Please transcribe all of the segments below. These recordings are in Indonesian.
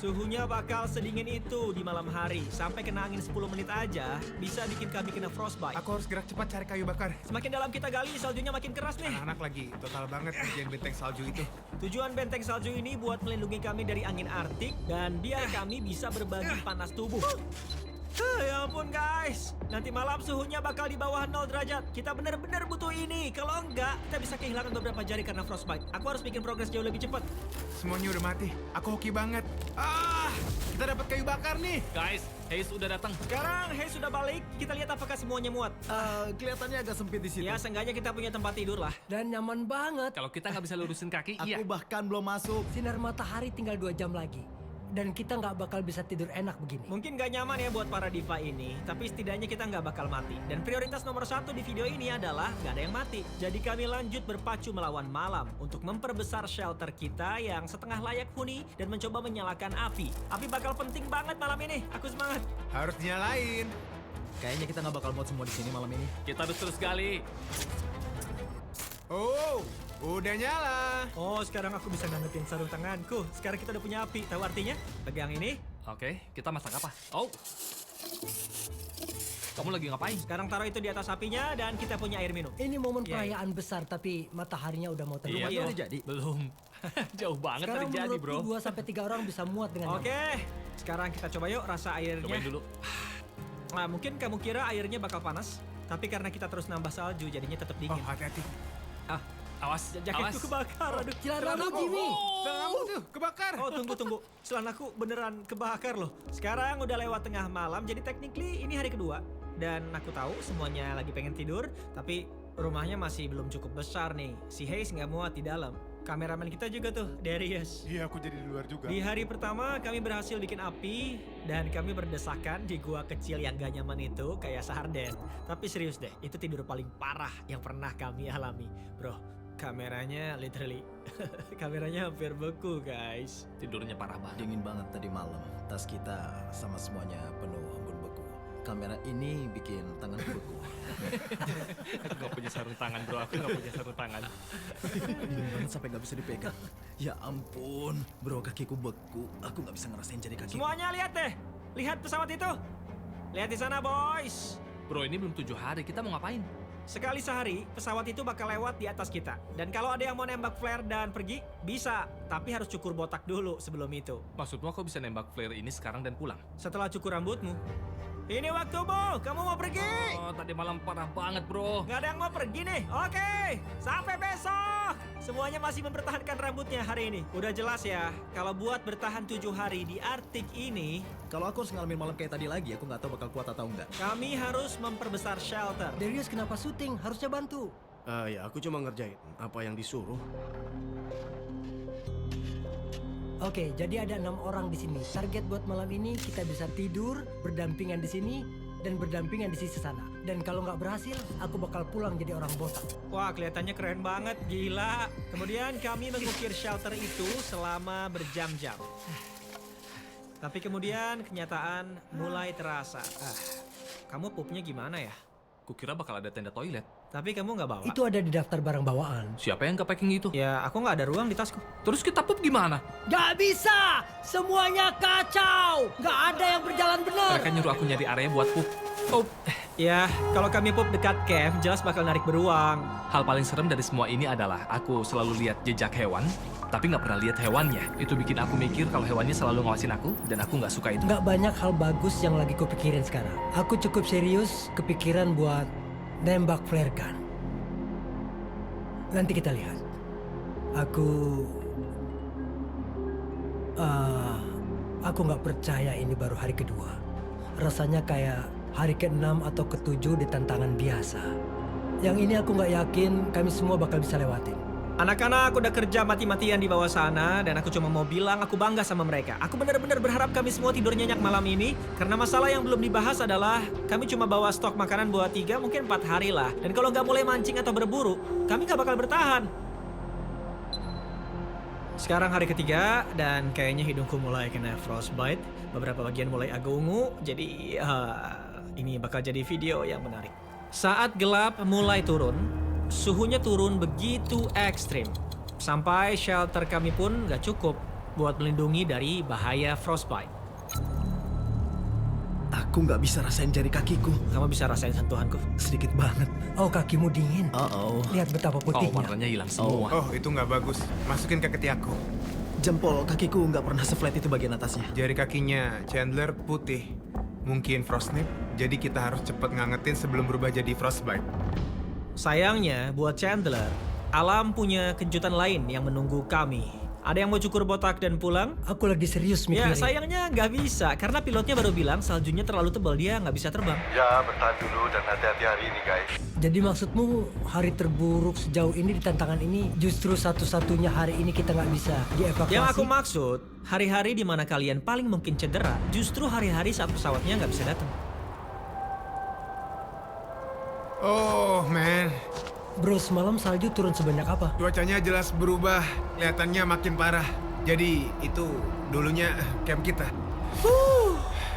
Suhunya bakal sedingin itu di malam hari. Sampai kena angin 10 menit aja, bisa bikin kami kena frostbite. Aku harus gerak cepat cari kayu bakar. Semakin dalam kita gali, saljunya makin keras nih. Anak-anak lagi total banget ngerjain benteng salju itu. Tujuan benteng salju ini buat melindungi kami dari angin Arktik dan biar kami bisa berbagi panas tubuh. Ya ampun guys, nanti malam suhunya bakal di bawah 0 derajat. Kita bener-bener butuh ini. Kalau enggak, kita bisa kehilangan beberapa jari karena frostbite. Aku harus bikin progres jauh lebih cepat. Semuanya udah mati. Aku hoki banget. Kita dapat kayu bakar nih. Guys, Hayes udah datang. Sekarang Hey sudah balik, kita lihat apakah semuanya muat. Kelihatannya agak sempit di situ. Ya, seenggaknya kita punya tempat tidur lah. Dan nyaman banget. Kalau kita nggak bisa lurusin kaki, iya. Aku bahkan belum masuk. Sinar matahari tinggal 2 jam lagi. Dan kita nggak bakal bisa tidur enak begini. Mungkin gak nyaman ya buat para diva ini, tapi setidaknya kita nggak bakal mati. Dan prioritas nomor 1 di video ini adalah gak ada yang mati. Jadi kami lanjut berpacu melawan malam untuk memperbesar shelter kita yang setengah layak huni dan mencoba menyalakan api. Api bakal penting banget malam ini. Aku semangat. Harus nyalain. Kayaknya kita nggak bakal muat semua di sini malam ini. Kita harus terus gali. Oh, udah nyala. Oh, sekarang aku bisa ngangetin sarung tanganku. Sekarang kita udah punya api. Tahu artinya? Pegang ini. Oke, kita masak apa? Oh. Kamu lagi ngapain? Sekarang taruh itu di atas apinya dan kita punya air minum. Ini momen Iya, perayaan besar tapi mataharinya udah mau terbit. Rumahnya udah jadi. Belum. Jauh banget Sekarang tadi jadi, menurutku bro. 2-3 orang bisa muat dengan nyaman. Oke, sekarang kita coba yuk rasa airnya. Cobain dulu. Nah, mungkin kamu kira airnya bakal panas, tapi karena kita terus nambah salju jadinya tetap Oh, dingin. hati-hati. Awas, awas. Jaketku kebakar, aduh. Celanamu Jimmy. Kamu tuh kebakar. Oh, tunggu. Celanaku beneran kebakar loh. Sekarang udah lewat tengah malam, jadi technically ini hari kedua. Dan aku tahu semuanya lagi pengen tidur, tapi rumahnya masih belum cukup besar nih. Si Hayes nggak muat di dalam. Kameramen kita juga tuh, Darius. Iya, aku jadi di luar juga. Di hari pertama kami berhasil bikin api dan kami berdesakan di gua kecil yang gak nyaman itu kayak sarden. Tapi serius deh, itu tidur paling parah yang pernah kami alami. Bro, kameranya literally, kameranya hampir beku guys. Tidurnya parah banget. Dingin banget tadi malam. Tas kita sama semuanya penuh embun beku. Kamera ini bikin tanganku beku. Aku nggak punya sarung tangan, bro. Aku nggak punya sarung tangan. Dingin banget sampai nggak bisa dipegang. Ya ampun, bro, kakiku beku. Aku nggak bisa ngerasain jari kaki. Semuanya lihat deh, lihat pesawat itu. Lihat di sana boys. Bro, ini belum 7 hari. Kita mau ngapain? Sekali sehari, pesawat itu bakal lewat di atas kita. Dan kalau ada yang mau nembak flare dan pergi, bisa. Tapi harus cukur botak dulu sebelum itu. Maksudmu aku bisa nembak flare ini sekarang dan pulang? Setelah cukur rambutmu. Ini waktumu, kamu mau pergi? Oh, tadi malam parah banget, bro. Nggak ada yang mau pergi nih? Oke, sampai besok. Semuanya masih mempertahankan rambutnya hari ini. Udah jelas ya, kalau buat bertahan 7 hari di Arktik ini, Kalau aku harus ngalamin malam kayak tadi lagi, aku nggak tahu bakal kuat atau enggak. kami harus memperbesar shelter. Darius kenapa syuting? Harusnya bantu. Ya aku cuma ngerjain apa yang disuruh. Oke, jadi ada 6 orang di sini. Target buat malam ini kita bisa tidur berdampingan di sini dan berdampingan di sisi sana. Dan kalau nggak berhasil, aku bakal pulang jadi orang botak. Wah, kelihatannya keren banget, gila. Kemudian kami mengukir shelter itu selama berjam-jam. Tapi kemudian kenyataan mulai terasa. Kamu pupnya gimana ya? Kukira bakal ada tenda toilet. Tapi kamu nggak bawa. Itu ada di daftar barang bawaan. Siapa yang nggak packing itu? Ya, aku nggak ada ruang di tasku. Terus kita pup gimana? Gak bisa! Semuanya kacau! Gak ada yang berjalan benar! Mereka nyuruh aku nyari area buat pup. Oh, Ya, kalau kami pup dekat camp, jelas bakal narik beruang. hal paling serem dari semua ini adalah aku selalu lihat jejak hewan, tapi nggak pernah lihat hewannya. Itu bikin aku mikir kalau hewannya selalu ngawasin aku, dan aku nggak suka itu. Nggak banyak hal bagus yang lagi kupikirin sekarang. Aku cukup serius kepikiran buat nembak flare gun. Nanti kita lihat. Aku nggak percaya ini baru hari kedua. Rasanya kayak hari ke-6 atau ke-7 di tantangan biasa. Yang ini aku nggak yakin kami semua bakal bisa lewatin. Anak-anak udah kerja mati-matian di bawah sana dan aku cuma mau bilang aku bangga sama mereka. Aku benar-benar berharap kami semua tidur nyenyak malam ini karena masalah yang belum dibahas adalah kami cuma bawa stok makanan buat 3 mungkin 4 hari lah. Dan kalau nggak mulai mancing atau berburu, kami nggak bakal bertahan. Sekarang hari ketiga dan kayaknya hidungku mulai kena frostbite. Beberapa bagian mulai agak ungu, jadi ini bakal jadi video yang menarik. Saat gelap mulai turun, suhunya turun begitu ekstrim. Sampai shelter kami pun gak cukup. buat melindungi dari bahaya frostbite. Aku nggak bisa rasain jari kakiku. Kamu bisa rasain sentuhanku. Sedikit banget. Oh, kakimu dingin. Oh, Lihat betapa Oh, putihnya. warnanya hilang semua. Oh, itu nggak bagus. Masukin ke ketiakku. jempol kakiku nggak pernah se-flat itu bagian atasnya. Jari kakinya Chandler putih. Mungkin frostnip, jadi kita harus cepet ngangetin sebelum berubah jadi frostbite. Sayangnya, buat Chandler, alam punya kejutan lain yang menunggu kami. Ada yang mau cukur botak dan pulang? Aku lagi serius Ya, mikirin. sayangnya nggak bisa. Karena pilotnya baru bilang saljunya terlalu tebal, dia nggak bisa terbang. Ya, bertahan dulu dan hati-hati hari ini, guys. Jadi maksudmu hari terburuk sejauh ini di tantangan ini justru satu-satunya hari ini kita nggak bisa dievakuasi? Yang aku maksud, hari-hari di mana kalian paling mungkin cedera, justru hari-hari saat pesawatnya nggak bisa datang. Oh, man. Bro, semalam salju turun sebanyak apa? Cuacanya jelas berubah, kelihatannya makin parah. Jadi itu dulunya camp kita.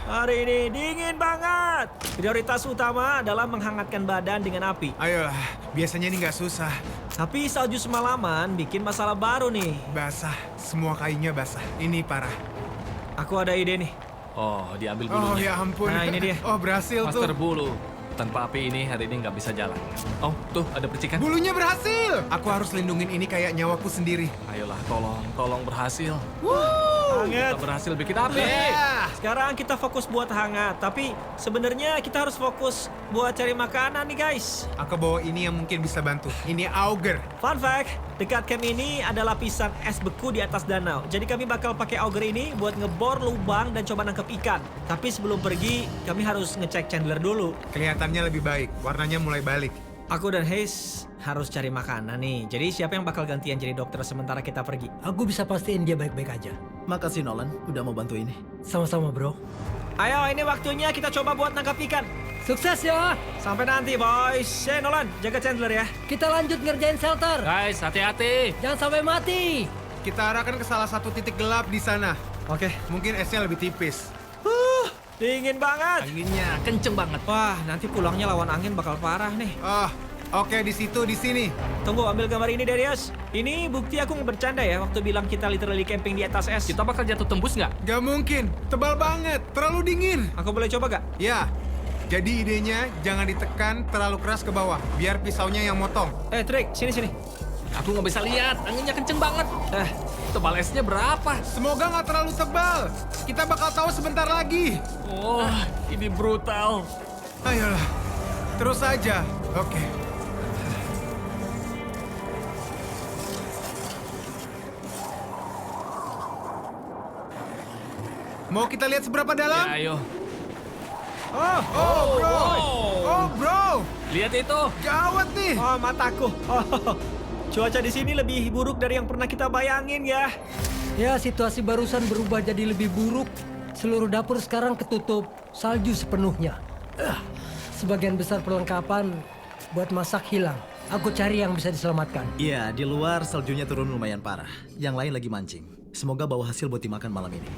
Hari ini dingin banget. Prioritas utama adalah menghangatkan badan dengan api. Ayolah, biasanya ini nggak susah. Tapi salju semalaman bikin masalah baru nih. Basah, semua kayunya basah. Ini parah. Aku ada ide nih. Oh, diambil Oh bulunya. ya ampun. Nah, ini dia. Oh, berhasil Master tuh. bulu. Tanpa api ini hari ini nggak bisa jalan. Oh, tuh ada percikan. Bulunya berhasil. Aku harus lindungin ini kayak nyawaku sendiri. Ayolah, tolong berhasil. Hangat. Kita berhasil bikin api. Ya. Sekarang kita fokus buat hangat. Tapi sebenarnya kita harus fokus buat cari makanan nih guys. Aku bawa ini yang mungkin bisa bantu. Ini auger. Fun fact, dekat camp ini ada lapisan es beku di atas danau. Jadi kami bakal pakai auger ini buat ngebor lubang dan coba nangkep ikan. Tapi sebelum pergi, kami harus ngecek Chandler dulu. Kelihatannya lebih baik. Warnanya mulai balik. Aku dan Hayes harus cari makanan nih. Jadi siapa yang bakal gantian jadi dokter sementara kita pergi? Aku bisa pastiin dia baik-baik aja. Makasih Nolan, udah mau bantu ini. Sama-sama, bro. Ayo, ini waktunya kita coba buat nangkap ikan. Sukses ya! Sampai nanti, boys. Nolan, jaga Chandler ya. Kita lanjut ngerjain shelter. Guys, hati-hati. Jangan sampai mati. Kita arahkan ke salah satu titik gelap di sana. Oke. Mungkin esnya lebih tipis. Dingin banget. Anginnya kenceng banget. Wah, nanti pulangnya lawan angin bakal parah nih. Oh, oke di situ, di sini. Tunggu, ambil gambar ini, Darius. Ini bukti aku nggak bercanda ya waktu bilang kita literally camping di atas es. Kita bakal jatuh tembus nggak? Gak mungkin, tebal banget, terlalu dingin. Aku boleh coba gak? Ya, jadi idenya jangan ditekan terlalu keras ke bawah, biar pisaunya yang motong. Trick, sini. Aku nggak bisa lihat. Anginnya kenceng banget. Tebal esnya berapa? Semoga nggak terlalu tebal. Kita bakal tahu sebentar lagi. Oh, ini brutal. Ayolah, terus aja. Oke. Mau kita lihat seberapa dalam? Ya, ayo. Oh, bro. Oh, bro. Lihat itu. Gawat nih. Oh, mataku. Oh, cuaca di sini lebih buruk dari yang pernah kita bayangin ya. Ya, situasi barusan berubah jadi lebih buruk. Seluruh dapur sekarang ketutup salju sepenuhnya. Sebagian besar perlengkapan buat masak hilang. Aku cari yang bisa diselamatkan. Iya, di luar saljunya turun lumayan parah. Yang lain lagi mancing. Semoga bawa hasil buat dimakan malam ini.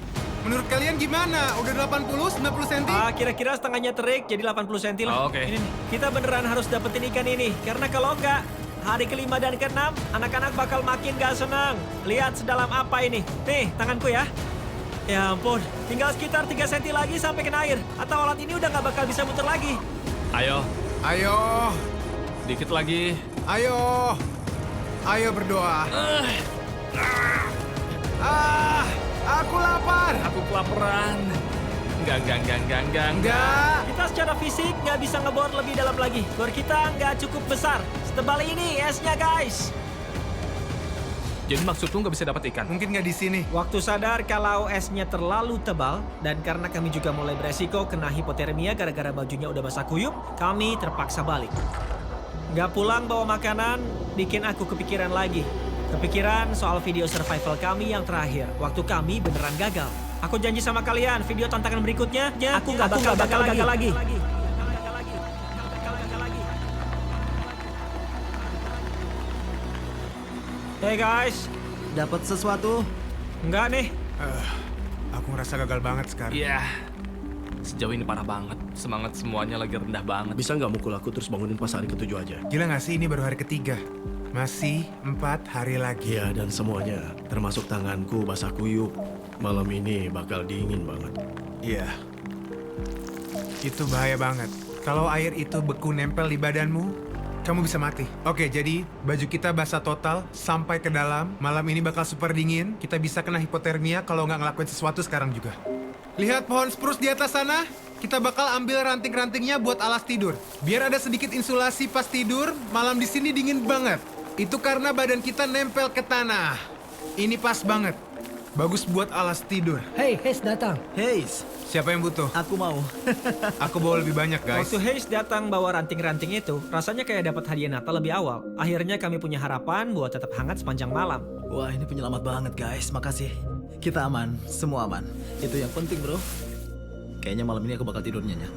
Menurut kalian gimana? Udah 80, 90 cm? Kira-kira setengahnya terik jadi 80 cm lah. Oh, oke. Ini nih, kita beneran harus dapetin ikan ini. Karena kalau enggak, hari kelima dan keenam, anak-anak bakal makin gak senang. Lihat sedalam apa ini. Nih, tanganku ya. Ya ampun, tinggal sekitar 3 cm lagi sampai kena air. Atau alat ini udah gak bakal bisa muter lagi. Ayo, Ayo, dikit lagi. ayo. Ayo berdoa. Aku lapar. Aku kelaparan. Enggak. Enggak. Kita secara fisik nggak bisa ngebor lebih dalam lagi. Bor kita nggak cukup besar. Setebal ini esnya guys. Jadi maksudku nggak bisa dapat ikan? Mungkin nggak di sini. Waktu sadar kalau esnya terlalu tebal dan karena kami juga mulai beresiko kena hipotermia gara-gara bajunya udah basah kuyup, kami terpaksa balik. Nggak pulang bawa makanan bikin aku kepikiran lagi. Kepikiran soal video survival kami yang terakhir. Waktu kami beneran gagal. Aku janji sama kalian, video tantangan berikutnya, aku nggak bakal gagal lagi. Hey guys, Dapat sesuatu? enggak nih. Aku ngerasa gagal banget sekarang. Iya. Sejauh ini parah banget. Semangat semuanya lagi rendah banget. Bisa nggak mukul aku terus bangunin pas hari ke-7 aja? Gila nggak sih ini baru hari ketiga? Masih 4 hari lagi. Iya, dan semuanya, termasuk tanganku basah kuyup. Malam ini bakal dingin banget. Iya. Itu bahaya banget. Kalau air itu beku nempel di badanmu, kamu bisa mati. Oke, jadi baju kita basah total sampai ke dalam. Malam ini bakal super dingin. Kita bisa kena hipotermia kalau nggak ngelakuin sesuatu sekarang juga. Lihat pohon spruce di atas sana? Kita bakal ambil ranting-rantingnya buat alas tidur. Biar ada sedikit insulasi pas tidur, malam di sini dingin banget. Itu karena badan kita nempel ke tanah. Ini pas banget. Bagus buat alas tidur. Hey, Hayes datang. Hayes, Siapa yang butuh? aku mau. Aku bawa lebih banyak, guys. Waktu Hayes datang bawa ranting-ranting itu, rasanya kayak dapat hadiah Natal lebih awal. Akhirnya kami punya harapan buat tetap hangat sepanjang malam. Wah, ini penyelamat banget guys, makasih. Kita aman, semua aman. Itu yang penting bro. Kayaknya malam ini aku bakal tidur nyenyak.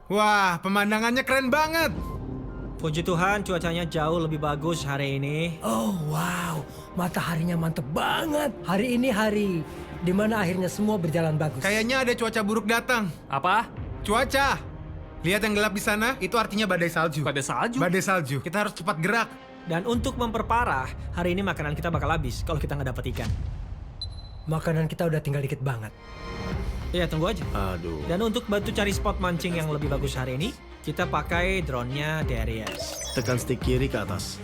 Wah, pemandangannya keren banget. Puji Tuhan cuacanya jauh lebih bagus hari ini. Oh wow, mataharinya mantep banget. Hari ini hari dimana akhirnya semua berjalan bagus. Kayaknya ada cuaca buruk datang. Apa? Cuaca. Lihat yang gelap di sana, itu artinya badai salju. Badai salju? Badai salju. Kita harus cepat gerak. Dan untuk memperparah, hari ini makanan kita bakal habis kalau kita nggak dapat ikan. Makanan kita udah tinggal dikit banget. Iya, tunggu aja. Aduh. Dan untuk bantu cari spot mancing yang lebih bagus hari ini, kita pakai drone-nya Darius. Tekan stick kiri ke atas.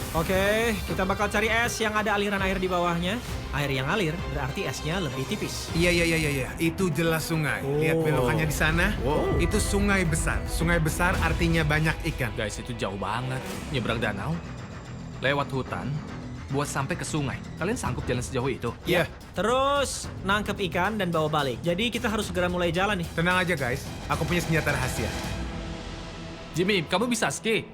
Oke, kita bakal cari es yang ada aliran air di bawahnya. Air yang ngalir berarti esnya lebih tipis. Iya. Itu jelas sungai. Lihat belokannya di sana. Wow. Itu sungai besar. Sungai besar artinya banyak ikan. Guys, itu jauh banget. Nyebrang danau, lewat hutan, buat sampai ke sungai. Kalian sanggup jalan sejauh itu? Iya. Terus nangkep ikan dan bawa balik. Jadi kita harus segera mulai jalan nih. Tenang aja, guys. Aku punya senjata rahasia. Jimmy, kamu bisa ski?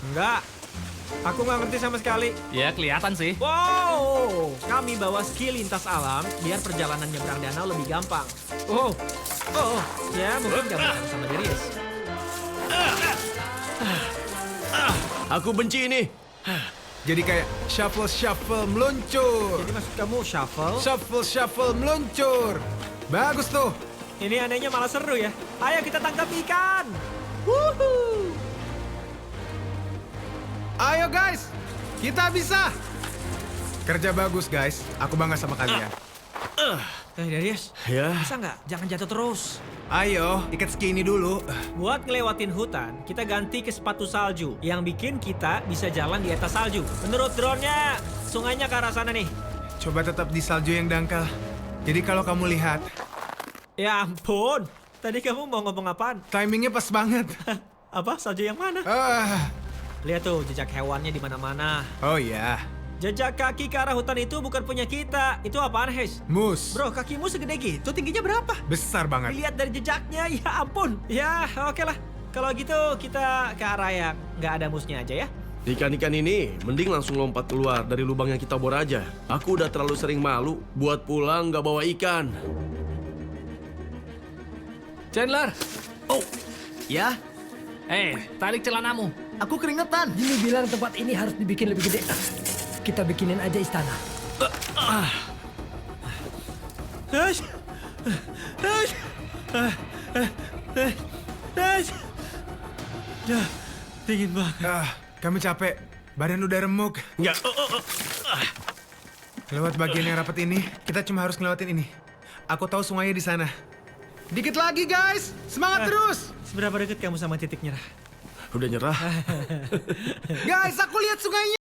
Enggak. Aku nggak ngerti sama sekali. Ya, kelihatan sih. Wow, kami bawa ski lintas alam biar perjalanan nyebrang danau lebih gampang. Oh, ya mungkin nggak bareng sama Darius. Aku benci ini. Jadi kayak shuffle meluncur. Jadi maksud kamu shuffle? Shuffle meluncur. Bagus tuh. Ini anehnya malah seru ya. Ayo kita tangkap ikan. Woohoo! Ayo guys, kita bisa. Kerja bagus guys. Aku bangga sama kalian. Darius, Ya. bisa nggak? Jangan jatuh terus. Ayo, ikat ski ini dulu. Buat ngelewatin hutan, kita ganti ke sepatu salju yang bikin kita bisa jalan di atas salju. Menurut drone-nya, sungainya ke arah sana nih. Coba tetap di salju yang dangkal. Jadi kalau kamu lihat, Ya ampun, tadi kamu mau ngomong apaan? timingnya pas banget. Apa? Salju yang mana? Lihat tuh jejak hewannya di mana-mana. Oh ya, Jejak kaki ke arah hutan itu bukan punya kita. Itu apaan, Hes? mus. Bro, kakimu segede gitu, tingginya berapa? Besar banget. Lihat dari jejaknya, ya ampun. Ya, oke lah. Kalau gitu kita ke arah yang nggak ada musnya aja ya. Ikan-ikan ini mending langsung lompat keluar dari lubang yang kita bor aja. Aku udah terlalu sering malu buat pulang nggak bawa ikan. Chandler, Oh, ya? tarik celanamu. Aku keringetan. Jimmy bilang tempat ini harus dibikin lebih gede. Kita bikinin aja istana. Hes, Hes, Hes. Ya, dingin banget. Kami capek. Badan udah remuk. Nggak. Lewat bagian yang rapat ini, kita cuma harus ngelewatin ini. Aku tahu sungainya di sana. Dikit lagi guys, semangat terus. Seberapa dekat kamu sama titik nyerah? Udah nyerah. Guys, aku lihat sungainya.